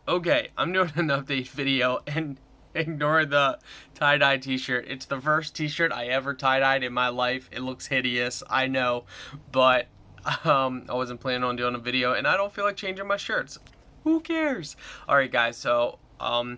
Okay, I'm doing an update video and ignore the tie-dye t-shirt. It's the first t-shirt I ever tie-dyed in my life. It looks hideous, I know, but I wasn't planning on doing a video and I don't feel like changing my shirts. Who cares? Alright guys, so I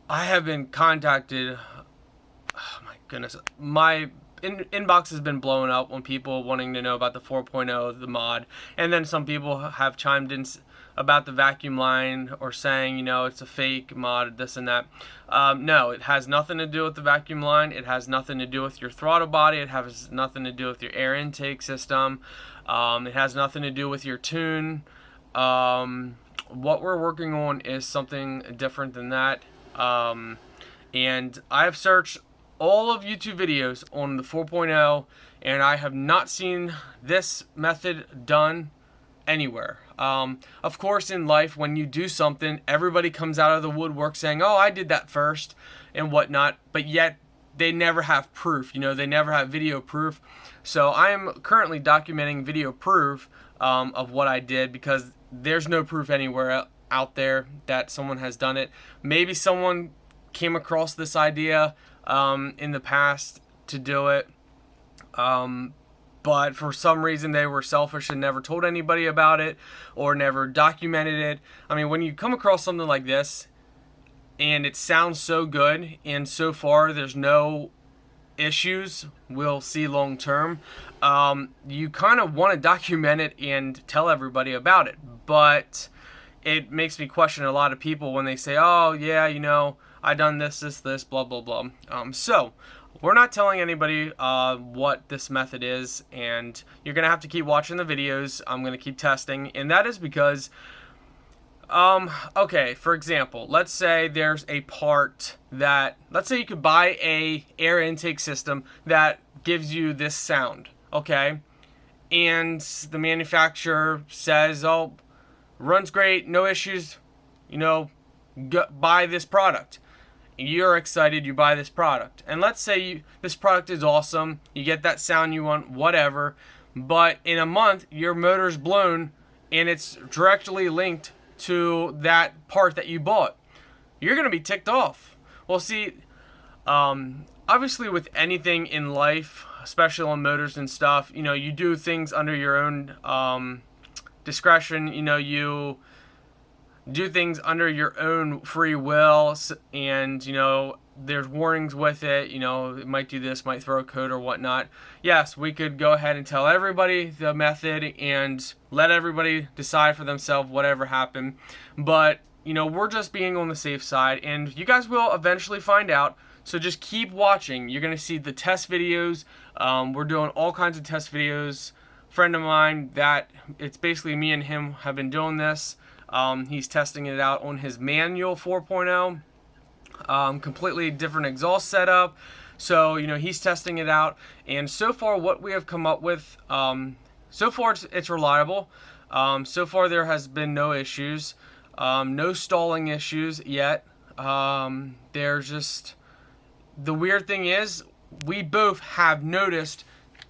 have been contacted. Oh my goodness, my inbox has been blowing up on people wanting to know about the 4.0, the mod, and then some people have chimed in about the vacuum line or saying, you know, it's a fake mod, this and that. No, it has nothing to do with the vacuum line. It has nothing to do with your throttle body. It has nothing to do with your air intake system. It has nothing to do with your tune. What we're working on is something different than that. And I have searched all of YouTube videos on the 4.0 and I have not seen this method done anywhere. Of course, in life, when you do something, everybody comes out of the woodwork saying, oh, I did that first and whatnot, but yet they never have proof. You know, they never have video proof. So I am currently documenting video proof of what I did, because there's no proof anywhere out there that someone has done it. Maybe someone came across this idea in the past to do it, but for some reason they were selfish and never told anybody about it or never documented it. I mean, when you come across something like this and it sounds so good and so far there's no issues we'll see long term, you kind of want to document it and tell everybody about it. But it makes me question a lot of people when they say, oh yeah, you know, I done this, blah, blah, blah. So we're not telling anybody what this method is, and you're going to have to keep watching the videos. I'm going to keep testing, and that is because, okay, for example, let's say there's a part that, let's say you could buy a air intake system that gives you this sound, okay? And the manufacturer says, oh, runs great, no issues, you know, buy this product. You're excited, you buy this product, and let's say this product is awesome, you get that sound you want, whatever, but in a month your motor's blown and it's directly linked to that part that you bought. You're gonna be ticked off. Well, see, obviously with anything in life, especially on motors and stuff, you know, you do things under your own discretion. You know, you do things under your own free will, and you know, there's warnings with it. You know, it might do this, might throw a code or whatnot. Yes, we could go ahead and tell everybody the method and let everybody decide for themselves whatever happened, but you know, we're just being on the safe side, and you guys will eventually find out. So just keep watching. You're gonna see the test videos. We're doing all kinds of test videos. Friend of mine, that it's basically me and him have been doing this. He's testing it out on his manual 4.0, completely different exhaust setup. So, you know, he's testing it out, and so far what we have come up with, so far it's reliable. So far there has been no issues, no stalling issues yet. There's just, the weird thing is, we both have noticed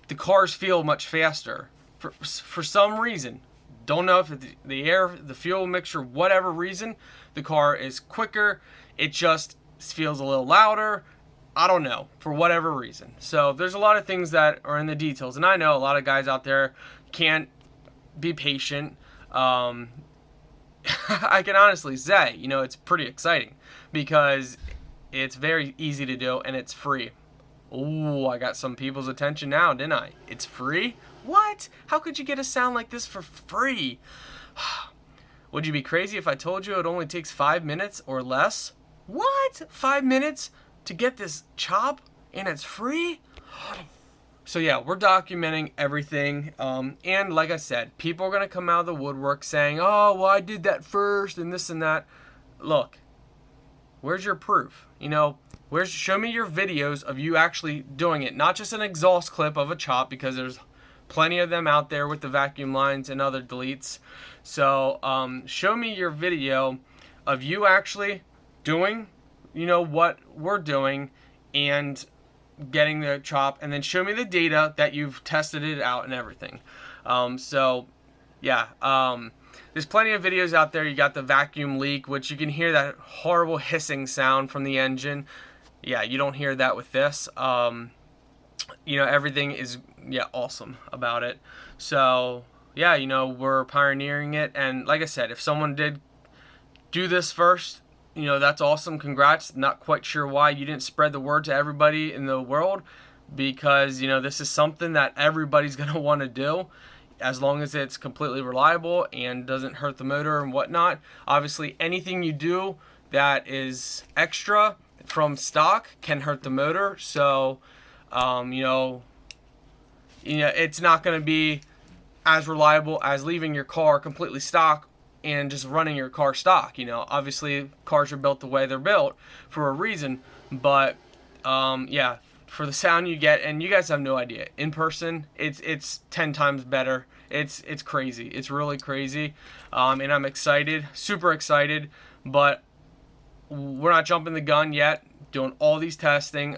the cars feel much faster for some reason. Don't know if it's the air, the fuel mixture, whatever reason, the car is quicker. It just feels a little louder. I don't know, for whatever reason. So there's a lot of things that are in the details, and I know a lot of guys out there can't be patient. I can honestly say, you know, it's pretty exciting because it's very easy to do and it's free. Ooh, I got some people's attention now, didn't I? It's free? What? How could you get a sound like this for free? Would you be crazy if I told you it only takes 5 minutes or less? What? 5 minutes to get this chop and it's free? So yeah, we're documenting everything. And like I said, people are going to come out of the woodwork saying, oh, well, I did that first and this and that. Look, where's your proof? You know, show me your videos of you actually doing it, not just an exhaust clip of a chop, because there's plenty of them out there with the vacuum lines and other deletes. So show me your video of you actually doing, you know, what we're doing and getting the chop, and then show me the data that you've tested it out and everything. So yeah, there's plenty of videos out there. You got the vacuum leak, which you can hear that horrible hissing sound from the engine. Yeah, you don't hear that with this. Everything is awesome about it. So yeah, we're pioneering it, and like I said, if someone did do this first, that's awesome. Congrats. Not quite sure why you didn't spread the word to everybody in the world, because this is something that everybody's gonna want to do, as long as it's completely reliable and doesn't hurt the motor and whatnot. Obviously, anything you do that is extra from stock can hurt the motor. So, it's not going to be as reliable as leaving your car completely stock and just running your car stock. Obviously, cars are built the way they're built for a reason. But, for the sound you get, and you guys have no idea. In person, it's 10 times better. It's crazy. It's really crazy. And I'm excited, super excited, but we're not jumping the gun yet. Doing all these testing,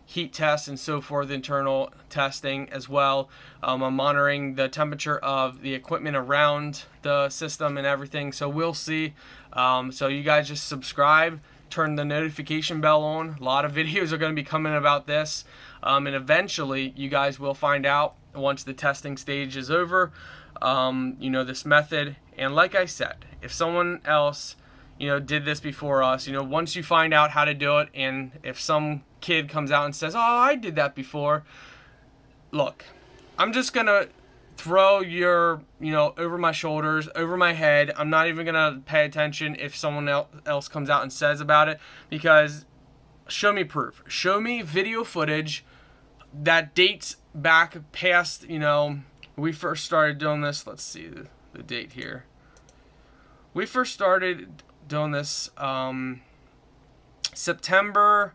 heat tests and so forth, internal testing as well. I'm monitoring the temperature of the equipment around the system and everything. So we'll see. So you guys just subscribe, turn the notification bell on. A lot of videos are going to be coming about this. And eventually you guys will find out once the testing stage is over, this method. And like I said, if someone else, did this before us, once you find out how to do it, and if some kid comes out and says, oh, I did that before, look, I'm just going to throw your, over my shoulders, over my head. I'm not even going to pay attention if someone else comes out and says about it, because show me proof. Show me video footage that dates back past, we first started doing this. Let's see the date here. We first started doing this September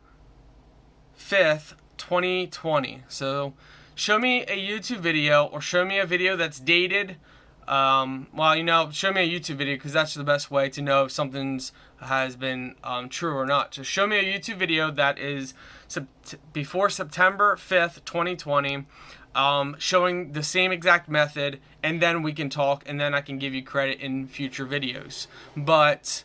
5th, 2020. So show me a YouTube video, or show me a video that's dated. Show me a YouTube video, because that's the best way to know if something's has been true or not. So show me a YouTube video that is before September 5th, 2020, showing the same exact method, and then we can talk, and then I can give you credit in future videos. But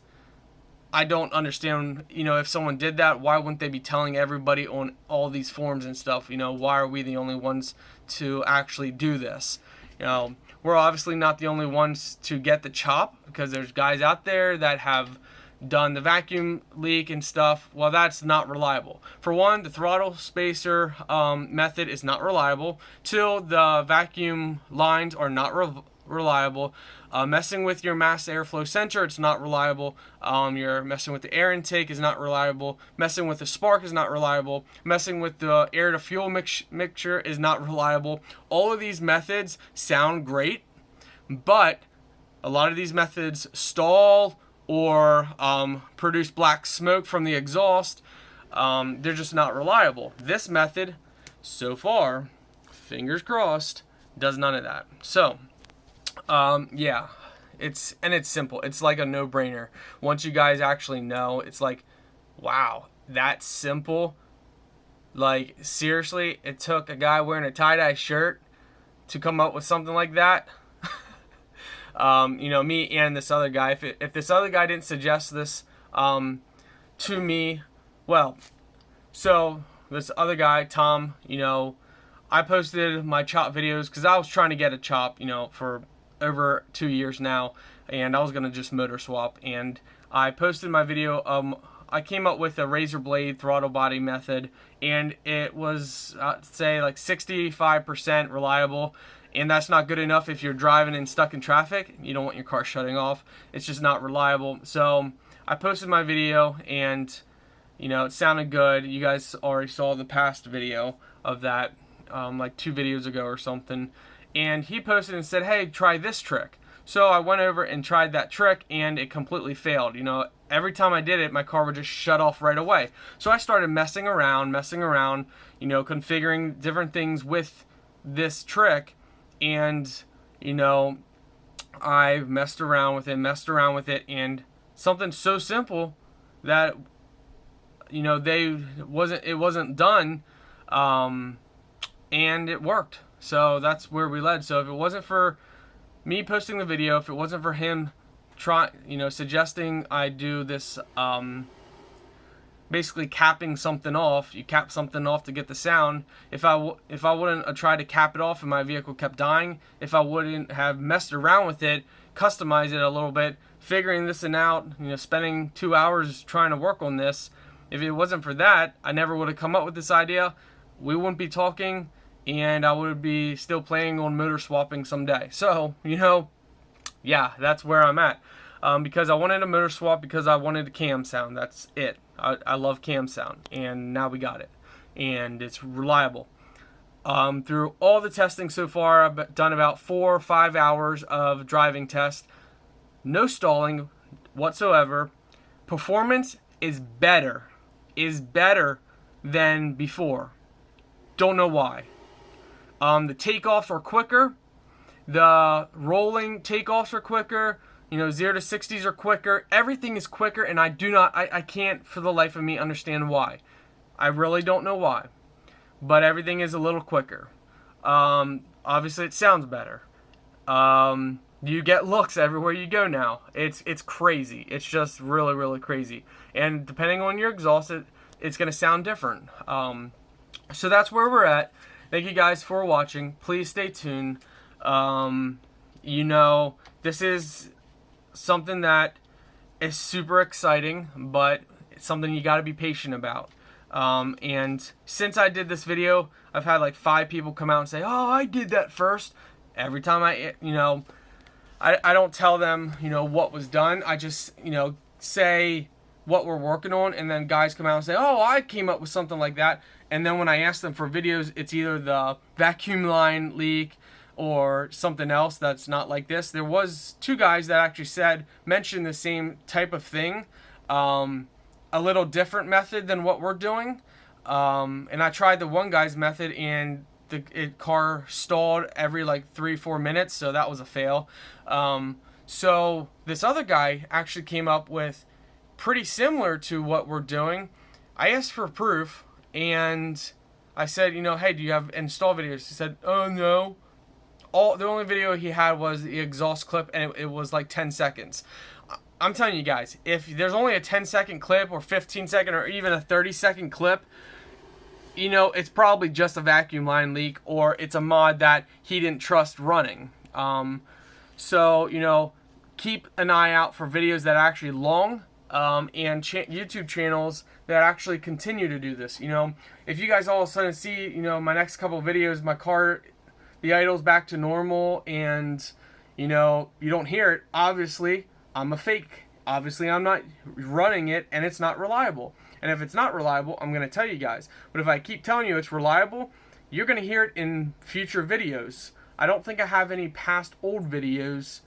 I don't understand, if someone did that, why wouldn't they be telling everybody on all these forums and stuff? Why are we the only ones to actually do this? We're obviously not the only ones to get the chop, because there's guys out there that have done the vacuum leak and stuff. Well, that's not reliable. For one, the throttle spacer method is not reliable. Two, the vacuum lines are not reliable. Messing with your mass airflow sensor, it's not reliable. You're messing with the air intake is not reliable. Messing with the spark is not reliable. Messing with the air to fuel mixture is not reliable. All of these methods sound great, but a lot of these methods stall or produce black smoke from the exhaust. They're just not reliable. This method, so far, fingers crossed, does none of that. So it's simple. It's like a no-brainer. Once you guys actually know, it's like, wow, that's simple. Like, seriously, it took a guy wearing a tie-dye shirt to come up with something like that. Me and this other guy. If this other guy didn't suggest this to me, well, so this other guy, Tom, I posted my chop videos because I was trying to get a chop, for over 2 years now, and I was gonna just motor swap, and I posted my video. I came up with a razor blade throttle body method, and it was say like 65% reliable. And that's not good enough if you're driving and stuck in traffic. You don't want your car shutting off. It's just not reliable. So I posted my video, and it sounded good. You guys already saw the past video of that, like 2 videos ago or something. And he posted and said, hey, try this trick. So I went over and tried that trick, and it completely failed. Every time I did it, my car would just shut off right away. So I started messing around, configuring different things with this trick. And, I messed around with it, and something so simple that, it wasn't done, and it worked. So that's where we led. So if it wasn't for me posting the video, if it wasn't for him suggesting I do this, basically capping something off. You cap something off to get the sound. If I wouldn't have tried to cap it off and my vehicle kept dying, if I wouldn't have messed around with it, customized it a little bit, figuring this out, spending 2 hours trying to work on this, if it wasn't for that, I never would have come up with this idea. We wouldn't be talking, and I would be still planning on motor swapping someday. So, yeah, that's where I'm at. Because I wanted a motor swap, because I wanted a cam sound. That's it. I love cam sound, and now we got it, and it's reliable. Through all the testing so far, I've done about 4 or 5 hours of driving test. No stalling whatsoever. Performance is better than before. Don't know why. The takeoffs are quicker. The rolling takeoffs are quicker. 0 to 60s are quicker. Everything is quicker, and I can't for the life of me understand why. I really don't know why. But everything is a little quicker. Obviously, it sounds better. You get looks everywhere you go now. It's crazy. It's just really, really crazy. And depending on your exhaust, it's going to sound different. So that's where we're at. Thank you guys for watching. Please stay tuned. This is something that is super exciting, but it's something you got to be patient about. And since I did this video, I've had like 5 people come out and say, "Oh, I did that first." Every time I don't tell them, what was done. I just, say what we're working on, and then guys come out and say, "Oh, I came up with something like that." And then when I ask them for videos, it's either the vacuum line leak or something else that's not like this. There was 2 guys that actually mentioned the same type of thing, a little different method than what we're doing. And I tried the one guy's method, and the car stalled every like 3-4 minutes, so that was a fail. So this other guy actually came up with pretty similar to what we're doing. I asked for proof, and I said, "Hey, do you have install videos?" He said, "Oh, no." The only video he had was the exhaust clip, and it was like 10 seconds. I'm telling you guys, if there's only a 10-second clip or 15-second or even a 30-second clip, it's probably just a vacuum line leak, or it's a mod that he didn't trust running. So, keep an eye out for videos that are actually long, and YouTube channels that actually continue to do this. If you guys all of a sudden see, my next couple of videos, my car, the idle's back to normal, and you don't hear it, obviously I'm a fake. Obviously I'm not running it, and it's not reliable. And if it's not reliable, I'm going to tell you guys. But if I keep telling you it's reliable, you're going to hear it in future videos. I don't think I have any past old videos.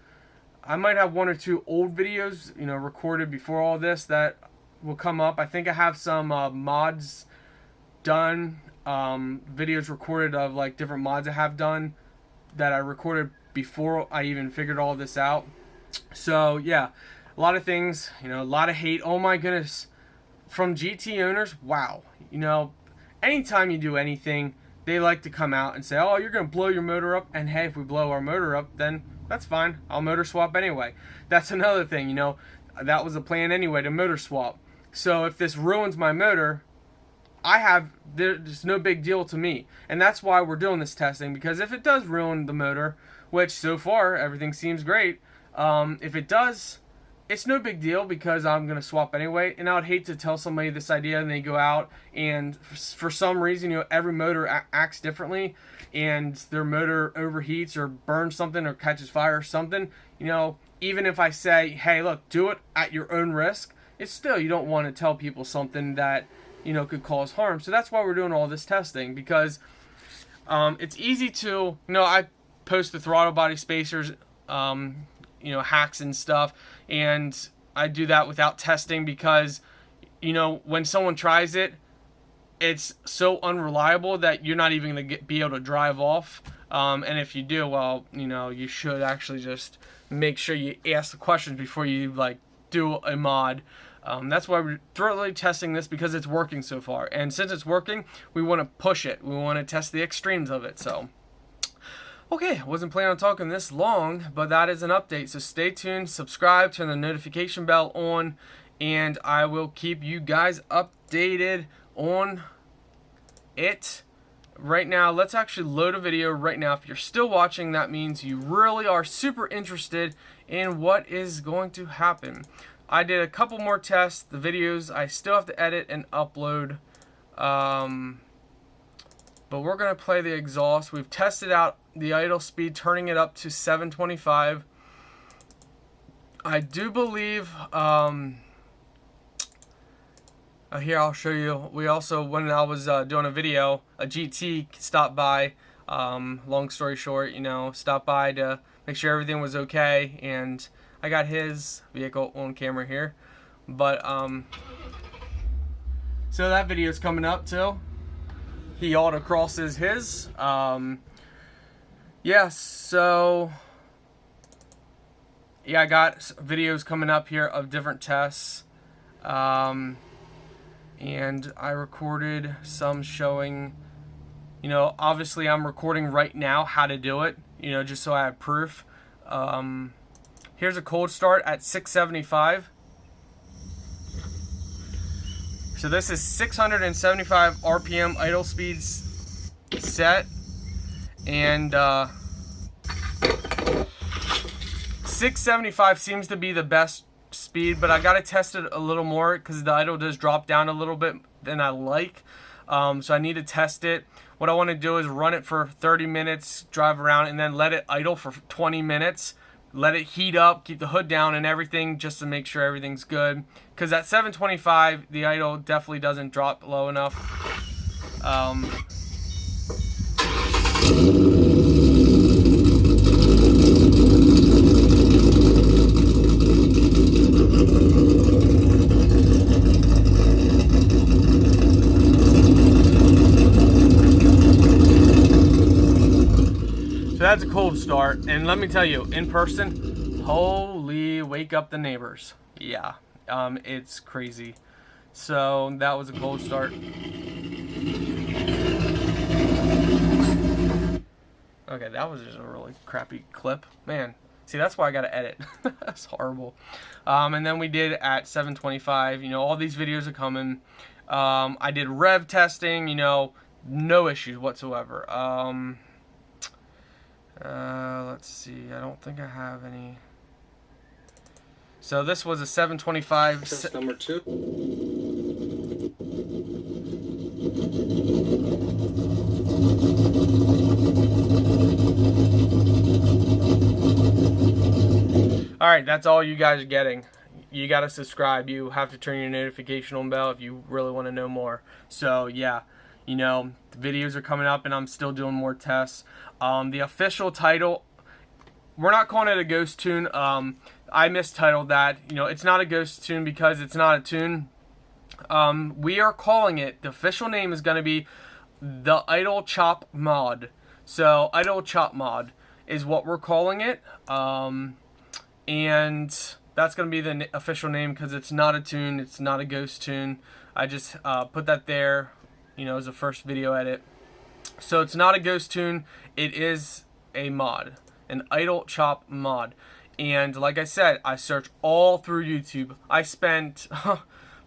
I might have 1 or 2 old videos, recorded before all this that will come up. I think I have some mods done, videos recorded of like different mods I have done that I recorded before I even figured all this out. So yeah, a lot of things, a lot of hate. Oh my goodness, from GT owners. Wow, anytime you do anything, they like to come out and say, "Oh, you're gonna blow your motor up." And hey, if we blow our motor up, then that's fine. I'll motor swap anyway. That's another thing. That was a plan anyway, to motor swap. So if this ruins my motor, there's no big deal to me. And that's why we're doing this testing, because if it does ruin the motor, which so far everything seems great, if it does, it's no big deal, because I'm going to swap anyway. And I would hate to tell somebody this idea and they go out and for some reason, every motor acts differently, and their motor overheats or burns something or catches fire or something. Even if I say, "Hey, look, do it at your own risk," it's still, you don't want to tell people something that could cause harm. So that's why we're doing all this testing, because it's easy to, I post the throttle body spacers, hacks and stuff, and I do that without testing, because when someone tries it, it's so unreliable that you're not even going to be able to drive off. And if you do, well, you should actually just make sure you ask the questions before you do a mod. That's why we're thoroughly testing this, because it's working so far. And since it's working, we want to push it. We want to test the extremes of it. So Okay, wasn't planning on talking this long, but that is an update. So stay tuned, subscribe, turn the notification bell on, and I will keep you guys updated on it. Right now, let's actually load a video right now. If you're still watching, that means you really are super interested in what is going to happen. I did a couple more tests. The videos I still have to edit and upload. But we're going to play the exhaust. We've tested out the idle speed, turning it up to 725. I do believe, here I'll show you. We also, when I was doing a video, a GT stopped by. Long story short, stopped by to make sure everything was okay. And I got his vehicle on camera here. But, so that video is coming up too. He autocrosses his. Yeah, so yeah, I got videos coming up here of different tests. And I recorded some showing, obviously I'm recording right now how to do it, just so I have proof. Here's a cold start at 675. So this is 675 RPM idle speeds set, and 675 seems to be the best speed, but I gotta test it a little more because the idle does drop down a little bit than I like. So I need to test it. What I want to do is run it for 30 minutes, drive around, and then let it idle for 20 minutes. Let it heat up, keep the hood down and everything, just to make sure everything's good. Because at 725, the idle definitely doesn't drop low enough. So that's a cold start, and let me tell you, in person, holy, wake up the neighbors. Yeah, it's crazy. So that was a cold start. Okay, that was just a really crappy clip. Man, see, that's why I gotta edit. That's horrible. And then we did at 725, all these videos are coming. I did rev testing, no issues whatsoever. Let's see, I don't think I have any. So this was a 725. Test number 2. Alright, that's all you guys are getting. You gotta subscribe. You have to turn your notification bell if you really want to know more. So yeah, the videos are coming up and I'm still doing more tests. The official title, we're not calling it a ghost tune. I mistitled that. It's not a ghost tune because it's not a tune. We are calling it, the official name is going to be the Idle Chop Mod. So Idle Chop Mod is what we're calling it. And that's going to be the official name because it's not a tune. It's not a ghost tune. I just put that there, as a first video edit. So it's not a ghost tune. It is a mod, an Idle Chop mod. And like I said, I searched all through YouTube. I spent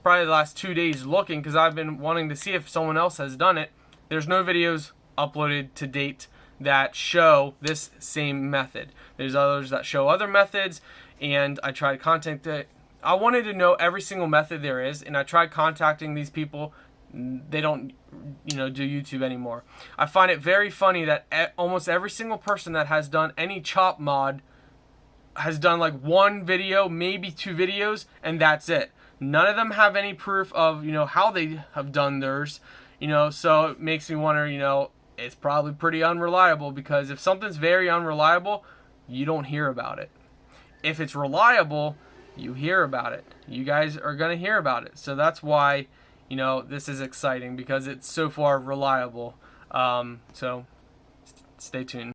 probably the last 2 days looking because I've been wanting to see if someone else has done it. There's no videos uploaded to date that show this same method. There's others that show other methods, and I tried contacting. I wanted to know every single method there is, and I tried contacting these people. They don't, do YouTube anymore. I find it very funny that almost every single person that has done any chop mod has done like one video, maybe 2 videos, and that's it. None of them have any proof of, how they have done theirs, so it makes me wonder, it's probably pretty unreliable, because if something's very unreliable, you don't hear about it. If it's reliable, you hear about it. You guys are going to hear about it. So that's why, this is exciting, because it's so far reliable. So stay tuned.